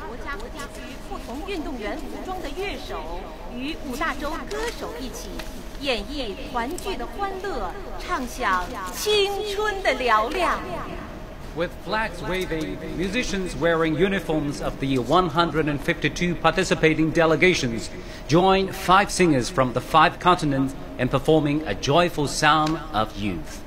国家和地区不同运动员服装的乐手与五大洲歌手一起演绎团聚的欢乐，唱响青春的嘹亮。 With flags waving, musicians wearing uniforms of the 152 participating delegations join 5 singers from the 5 continents in performing a joyful sound of youth.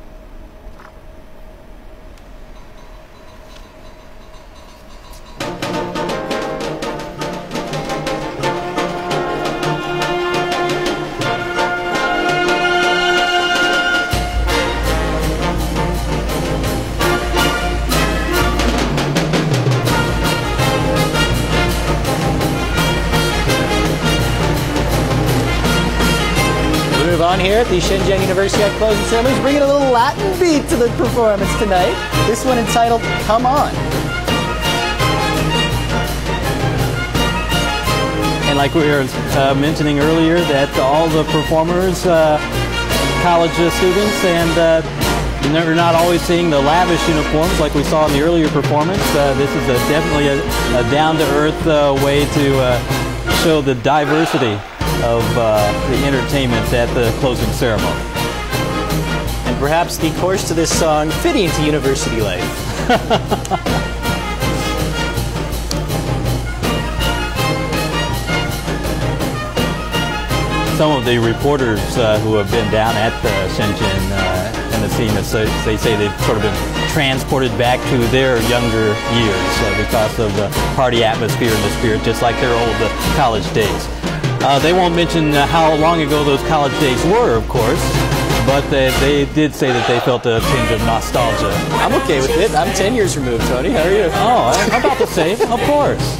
On here at the Shenzhen Universiade closing ceremonies, bringing a little Latin beat to the performance tonight. This one entitled "Come On." And like we were mentioning earlier, that all the performers, college students, and you're not always seeing the lavish uniforms like we saw in the earlier performance. This is definitely a down-to-earth way to show the diversity of the entertainment at the closing ceremony. And perhaps the chorus to this song fitting to university life. Some of the reporters who have been down at Shenzhen and the scene, they say they've sort of been transported back to their younger years because of the party atmosphere and the spirit, just like their old college days. They won't mention how long ago those college days were, of course, but they did say that they felt a tinge of nostalgia. I'm okay with it. I'm 10 years removed, Tony. How are you? Oh, I'm about the same, of course.